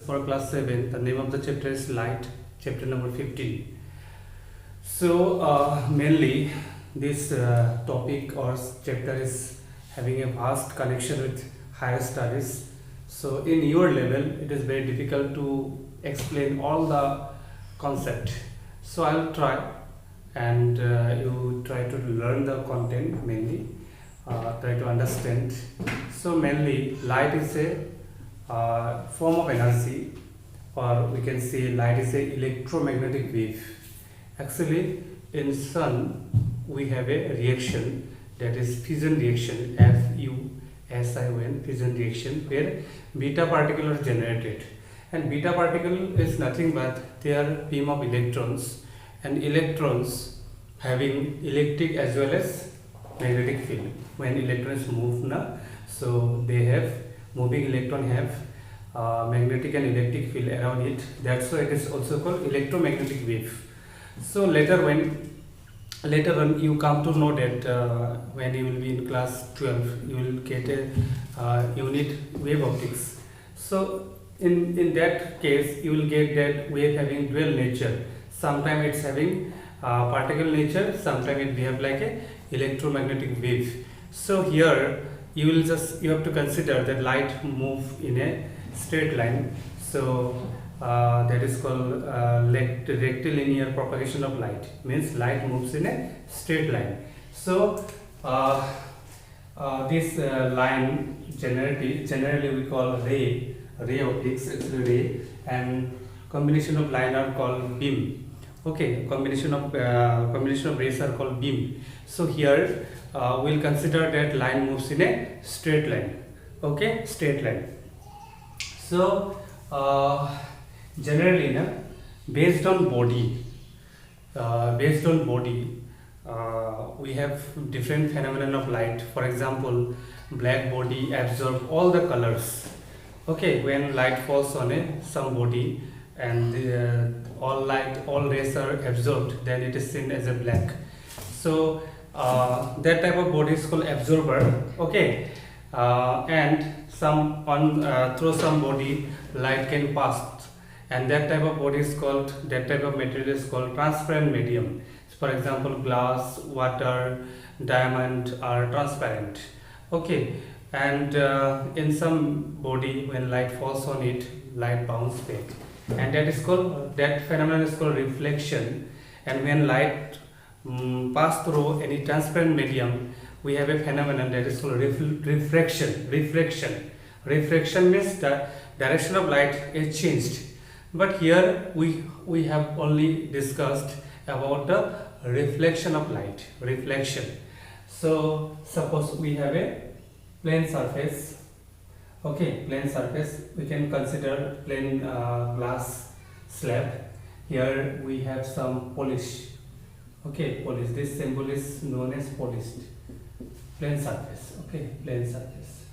for class 7. The name of the chapter is Light, chapter number 15. So mainly this topic or chapter is having a vast connection with higher studies. So in your level it is very difficult to explain all the concept. So I'll try, and you try to learn the content mainly, try to understand. So mainly light is a form of energy, or we can say light is a electromagnetic wave. Actually in sun we have a reaction, that is fission reaction, FUSION, fission reaction, where beta particle are generated, and beta particle is nothing but they are beam of electrons, and electrons having electric as well as magnetic field. When electrons move now, so they have moving electron have magnetic and electric field around it. That's why it is also called electromagnetic wave. So later on you come to know that when you will be in class 12 you will get a unit wave optics. So in that case you will get that wave having dual nature. Sometimes it's having particle nature, sometimes it behave like a electromagnetic wave. So here you have to consider that light move in a straight line. So that is called rectilinear propagation of light, means light moves in a straight line. So this line generally we call ray optics, actually ray, and combination of line are called beam. Okay, combination of rays are called beam. So here we'll consider that line moves in a straight line. Okay, straight line. So generally based on body we have different phenomena of light. For example, black body absorb all the colors. Okay, when light falls on some body and all rays are absorbed, then it is seen as a black. So that type of body is called absorber. Okay, and through some body light can pass, and that type of material is called transparent medium. For example, glass, water, diamond are transparent. Okay, and in some body when light falls on it, light bounce back, and that phenomenon is called reflection. And when light pass through any transparent medium, we have a phenomenon that is called refraction. Refraction means the direction of light is changed, but here we have only discussed about the reflection of light. So suppose we have a plane surface. Okay, plane surface, we can consider plain glass slab. Here we have some polish. Okay, polish, this symbol is known as polished plane surface. Okay, plane surface.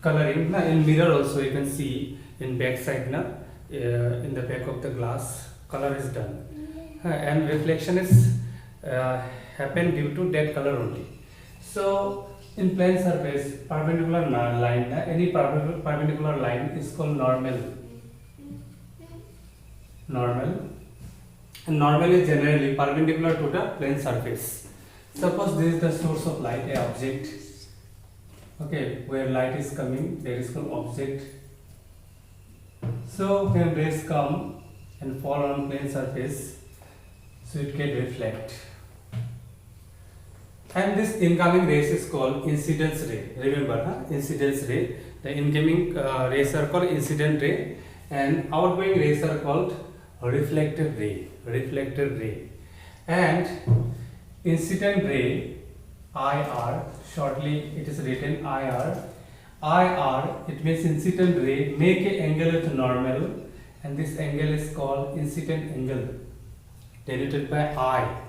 Coloring in mirror also you can see in back side in the back of the glass color is done, and reflection is happen due to that color only. So in plane surface, perpendicular line, any perpendicular line is called normal. And normal is generally perpendicular to the plane surface. Suppose this is the source of light, a object. Okay, where light is coming, there is called object. So when rays come and fall on plane surface, so it can reflect. And this incoming rays is called incidence ray. Remember, incidence ray. The incoming rays are called incident ray, and outgoing rays are called reflected ray. And incident ray, IR, shortly it is written IR. IR, it means incident ray make an angle with normal, and this angle is called incident angle, denoted by I.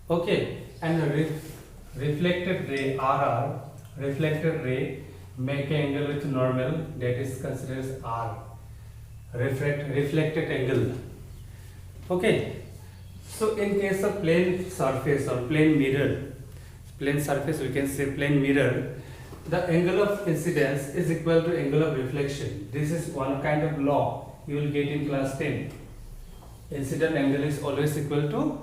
Okay, and the reflected ray, RR, reflected ray make an angle with normal, that is considered as R, reflected angle. Okay, so in case of plane surface or plane surface, we can say plane mirror, the angle of incidence is equal to angle of reflection. This is one kind of law you will get in class 10. Incident angle is always equal to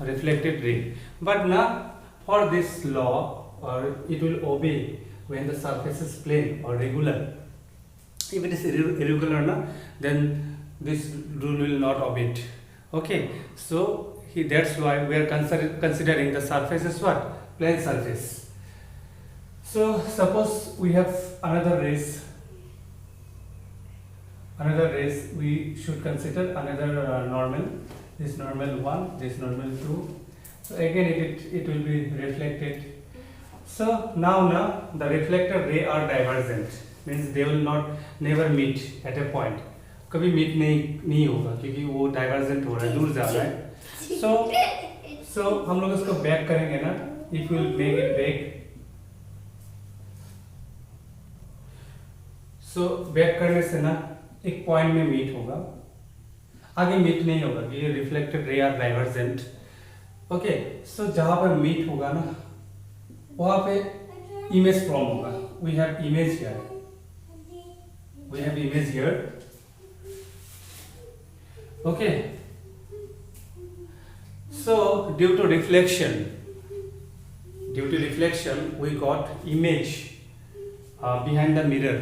reflected ray. But now for this law, or it will obey when the surface is plane or regular. If it is irregular, then this rule will not obey it. Okay, so that's why we are considering the surface is what? Plane surface. So suppose we have another race, we should consider another normal. This normal 1, this normal 2. So again it will be reflected. So now the reflected ray are divergent, means they will never meet at a point. कभी meet नहीं होगा क्योंकि वो divergent हो रहा है, दूर जा रहा है. So हम लोग इसको बैक करेंगे ना. If you will make it back, so back करने से ना एक पॉइंट में मीट होगा, आगे मीट नहीं होगा कि ये reflected ray are divergent. Okay, सो जहां पर मीट होगा ना वहां पे इमेज फॉर्म होगा. We have image here. Okay, so due to reflection we got image behind the mirror.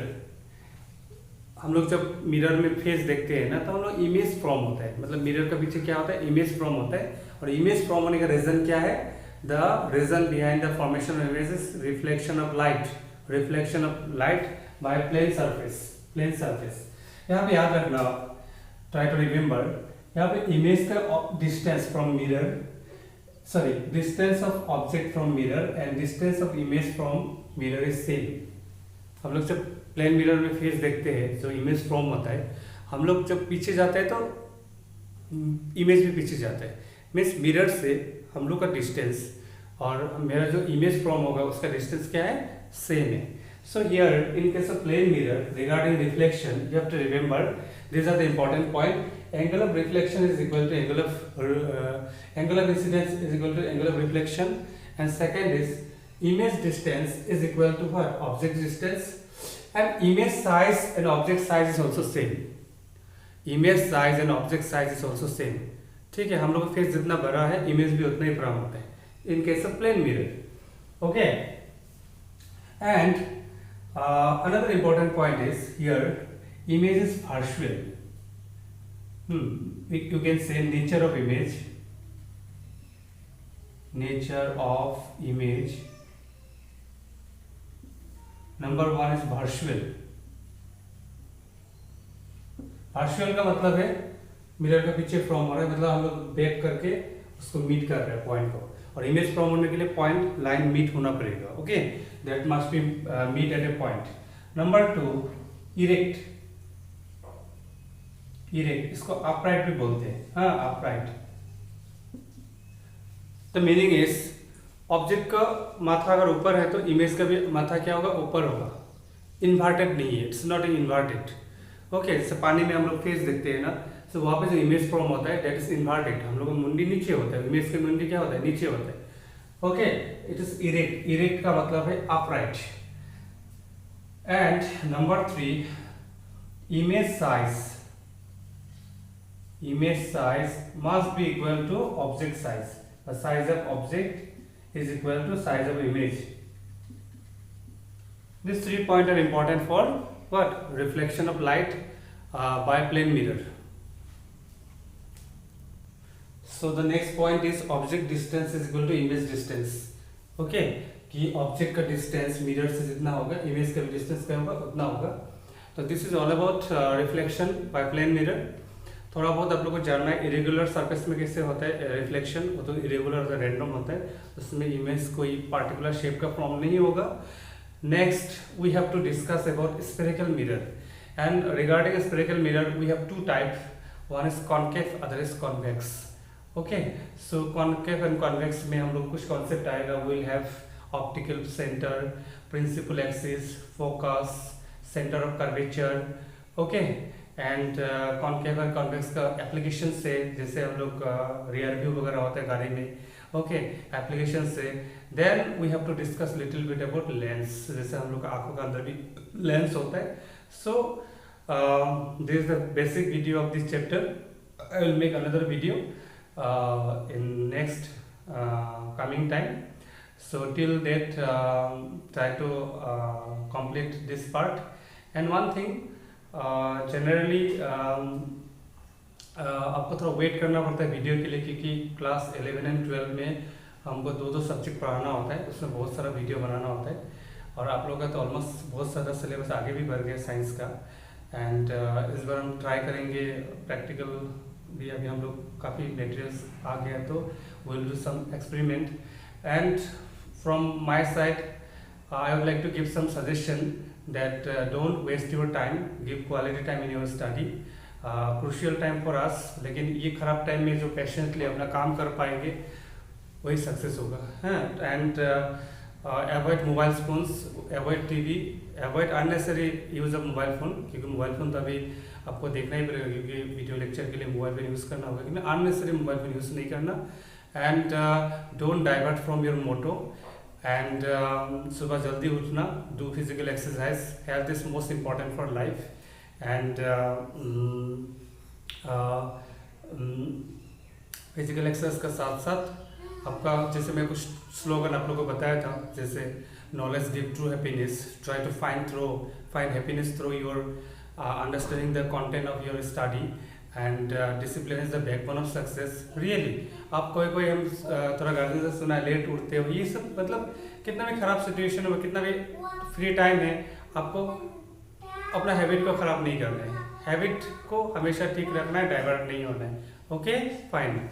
हम लोग जब मिरर में फेस देखते हैं ना तो हम लोग इमेज फॉर्म होता है, मतलब मिरर के पीछे क्या होता है? इमेज फॉर्म होता है. और इमेज फॉर्म होने का रीजन क्या है? The reason behind the formation of image is reflection of light by plane surface. यहाँ पे याद रखना, ट्राई टू रिमेम्बर, यहाँ पे इमेज का distance from mirror, distance of object from mirror and distance of image from mirror is same. हम लोग जब प्लेन मिरर में फेस देखते हैं जो इमेज फॉर्म होता है, हम लोग जब पीछे जाते हैं तो इमेज भी पीछे जाता है. मीन्स मिरर से हम लोग का डिस्टेंस और मेरा जो इमेज फॉर्म होगा उसका डिस्टेंस क्या है? सेम है. So here in case of plane mirror, regarding reflection, you have to remember these are the important point. Angle of reflection is equal to angle of incidence is equal to angle of reflection, and second is image distance is equal to what? Object distance, and image size and object size is also same. Image size and object size is also same. ठीक है, हम लोग का face जितना बड़ा है image भी उतना ही बड़ा होता है in case of plane mirror. Okay, and another important point is here image is partial. You can say nature of image. Number 1 is partial. Partial का मतलब है मिरर के पीछे फ्रॉम हो रहा है, मतलब हम लोग बैक करके उसको मीट कर रहे हैं पॉइंट को. और इमेज फ्रॉम होने के लिए पॉइंट लाइन मीट होना पड़ेगा. Okay, that must be meet at a point. Number 2, erect. इसको अपराइट भी बोलते हैं. हाँ, upright. The meaning is object का माथा अगर ऊपर है तो इमेज का भी माथा क्या होगा? ऊपर होगा. इन्वर्टेड नहीं है, इट्स नॉट इन्वर्टेड. ओके, जैसे पानी में हम लोग फेस देखते हैं ना, तो वहाँ पे जो इमेज फॉर्म होता है दैट इज इन्वर्टेड. हम लोग का मुंडी नीचे होता है, इमेज का मुंडी क्या होता है? नीचे होता है. Okay, it is erect. Erect का मतलब है upright. And number 3, image size must be equal to object size. The size of object is equal to size of image. These 3 points are important for what? Reflection of light by plane mirror. So the next point is object distance is equal to image distance. Okay, कि object का distance mirror से जितना होगा image का भी distance क्या होगा? उतना होगा. तो this is all about reflection by plane mirror. थोड़ा बहुत आप लोग को जानना है इरेगुलर सरफेस में कैसे होता है रिफ्लेक्शन. वो तो इरेगुलर रैंडम होता है, उसमें इमेज कोई पार्टिकुलर शेप का फॉर्म नहीं होगा. Next we have to discuss about spherical mirror. And regarding spherical mirror we have 2 types. One is concave, other is convex. Okay, so concave and convex में हम लोग कुछ कॉन्सेप्ट आएगा. We will have optical centre, principal axis, focus, centre of curvature. Okay, and concave और convex का application से, जैसे हम लोग रियर व्यू वगैरह होता है गाड़ी में. ओके, एप्लीकेशन से then we have to discuss little bit about lens, जैसे हम लोग का आंखों का अंदर भी लेंस होता है. So this is the basic video of this chapter. I will make another video in next coming time. So till that try to complete this part. And one thing, generally आपको थोड़ा wait करना पड़ता है video के लिए, क्योंकि class 11 and 12 में हमको दो सब्जेक्ट पढ़ाना होता है, उसमें बहुत सारा वीडियो बनाना होता है. और आप लोगों का तो ऑलमोस्ट बहुत सारा सिलेबस आगे भी बढ़ गया साइंस का. एंड इस बार हम ट्राई करेंगे प्रैक्टिकल भी. अभी हम लोग काफ़ी मटेरियल्स आ गया, तो will do some experiment. And from my side I would like to give some suggestion that don't waste your time, give quality time in your study. Crucial time for us, लेकिन ये खराब time में जो patiently अपना काम कर पाएंगे वही सक्सेस होगा. And avoid mobile phones, avoid TV, avoid unnecessary use of mobile phone, क्योंकि मोबाइल फ़ोन तो अभी आपको देखना ही पड़ेगा, क्योंकि वीडियो लेक्चर के लिए मोबाइल फ़ोन यूज़ करना होगा, लेकिन अननेसेसरी मोबाइल फ़ोन यूज़ नहीं करना. And don't divert from your motto. And सुबह जल्दी उठना, do physical exercise. Health is most important for life. And physical exercise का साथ साथ आपका, जैसे मैं कुछ स्लोगन आप लोगों को बताया था, जैसे knowledge give true happiness, try to find happiness through your understanding the content of your study. And discipline is the backbone of success. Really आप कोई हम थोड़ा गार्जियन से सुना है लेट उठते हो, ये सब मतलब कितना भी खराब सिचुएशन हो, कितना भी फ्री टाइम है, आपको अपना हैबिट को ख़राब नहीं करना है. हैबिट को हमेशा ठीक रखना है, डाइवर्ट नहीं होना है. Okay fine.